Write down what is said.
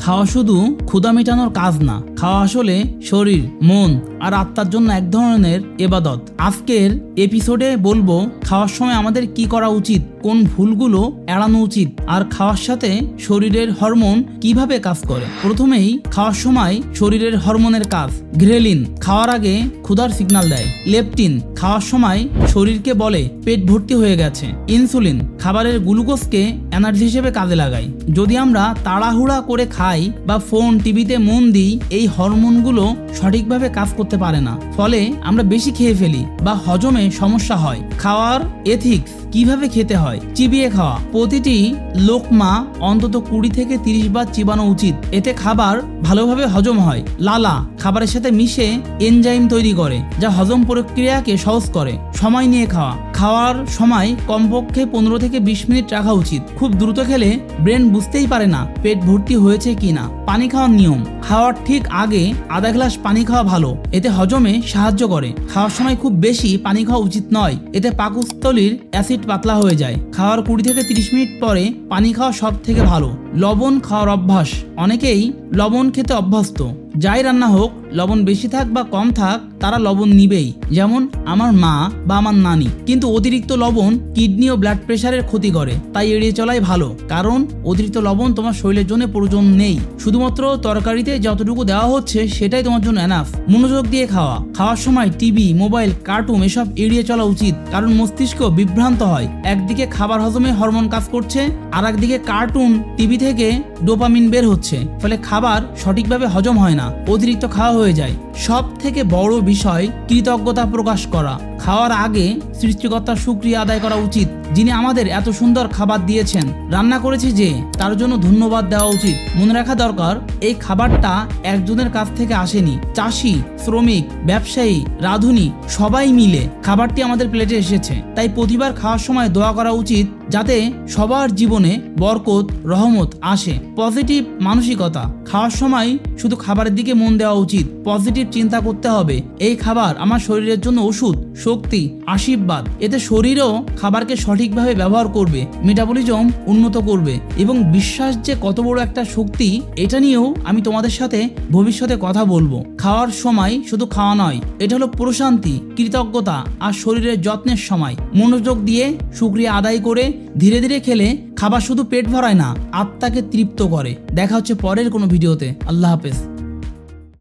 খাওয়া শুধু ক্ষুধা মেটানোর কাজ না, খাওয়া আসলে শরীর, মন আর আত্মার জন্য এক ধরনের ইবাদত। আজকের এপিসোডে বলবো খাওয়ার সময় আমাদের কি করা উচিত, কোন ভুলগুলো এড়ানো উচিত, আর খাওয়ার সাথে শরীরের হরমোন কিভাবে কাজ করে। প্রথমেই খাওয়ার সময় শরীরের হরমোনের কাজ। গ্রেলিন খাওয়ার আগে ক্ষুধার সিগন্যাল দেয়। লেপটিন খাওয়ার সময় শরীরকে বলে পেট ভর্তি হয়ে গেছে। ইনসুলিন খাবারের গ্লুকোজকে এনার্জি হিসেবে কাজে লাগায়। যদি আমরা তাড়াহুড়া করে খাই বা ফোন টিভিতে মন দিই, এই হরমোনগুলো সঠিকভাবে কাজ করতে পারে না, ফলে আমরা বেশি খেয়ে ফেলি বা হজমে সমস্যা হয়। খাওয়ার এথিক্স, কিভাবে খেতে হয়। চিবিয়ে খাওয়া, প্রতিটি লোকমা অন্তত 20 থেকে 30 বার চিবানো উচিত, এতে খাবার ভালোভাবে হজম হয়। লালা খাবারের সাথে মিশে এনজাইম তৈরি করে, যা হজম প্রক্রিয়াকে সহজ করে। সময় নিয়ে খাওয়া, খাওয়ার সময় কমপক্ষে 15 থেকে 20 মিনিট রাখা উচিত। খুব দ্রুত খেলে ব্রেন বুঝতেই পারে না পেট ভর্তি হয়েছে কিনা। পানি খাওয়ার নিয়ম, খাওয়ার ঠিক আগে আধা গ্লাস পানি খাওয়া ভালো, এতে হজমে সাহায্য করে। খাওয়ার সময় খুব বেশি পানি খাওয়া উচিত নয়, এতে পাকস্থলীর অ্যাসিড পাতলা হয়ে যায়। খাওয়ার 20 থেকে 30 মিনিট পরে পানি খাওয়া সব থেকে ভালো। লবণ খাওয়ার অভ্যাস, অনেকেই লবণ খেতে অভ্যস্ত। যাই রান্না হোক, লবণ বেশি থাক বা কম থাক, তারা লবণ নিবেই, যেমন আমার মা বা আমার নানি। কিন্তু অতিরিক্ত লবণ কিডনি ও ব্লাড প্রেশারের ক্ষতি করে, তাই এড়িয়ে চলাই ভালো। কারণ অতিরিক্ত লবণ তোমার শরীরের জন্য প্রয়োজন নেই, শুধুমাত্র তরকারিতে যতটুকু দেওয়া হচ্ছে সেটাই তোমার জন্য এনাফ। মনোযোগ দিয়ে খাওয়া, খাওয়ার সময় টিভি, মোবাইল, কার্টুন এসব এড়িয়ে চলা উচিত, কারণ মস্তিষ্ক বিভ্রান্ত হয়। একদিকে খাবার হজমে হরমোন কাজ করছে, আর একদিকে কার্টুন, টিভি থেকে ডোপামিন বের হচ্ছে, ফলে খাবার সঠিকভাবে হজম হয় না, অতিরিক্ত খাওয়া হয়ে যায়। সব থেকে বড় বিষয় কৃতজ্ঞতা প্রকাশ করা। খাওয়ার আগে সৃষ্টিকর্তার শুকরিয়া আদায় করা উচিত, যিনি আমাদের এত সুন্দর খাবার দিয়েছেন। রান্না করেছে যে, তার জন্য ধন্যবাদ দেওয়া উচিত। মনে রাখা দরকার, এই খাবারটা একজনের কাছ থেকে আসেনি। চাষি, শ্রমিক, ব্যবসায়ী, রাঁধুনি সবাই মিলে খাবারটি আমাদের প্লেটে এসেছে। তাই প্রতিবার খাওয়ার সময় দোয়া করা উচিত, যাতে সবার জীবনে বরকত, রহমত আসে। পজিটিভ মানসিকতা, খাওয়ার সময় শুধু খাবারের দিকে মন দেওয়া উচিত। পজিটিভ চিন্তা করতে হবে, এই খাবার আমার শরীরের জন্য ওষুধ, শক্তি, আশীর্বাদ। এতে শরীরও খাবারকে সঠিকভাবে ব্যবহার করবে, মেটাবলিজম উন্নত করবে। এবং বিশ্বাস যে কত বড় একটা শক্তি, এটা নিয়েও আমি তোমাদের সাথে ভবিষ্যতে কথা বলবো। খাওয়ার সময় শুধু খাওয়া নয়, এটা হলো প্রশান্তি, কৃতজ্ঞতা আর শরীরের যত্নের সময়। মনোযোগ দিয়ে শুকরিয়া আদায় করে ধীরে ধীরে খেলে খাবার শুধু পেট ভরায় না, আত্মাকে তৃপ্ত করে। দেখা হচ্ছে পরের কোনো ভিডিওতে। আল্লাহ হাফেজ।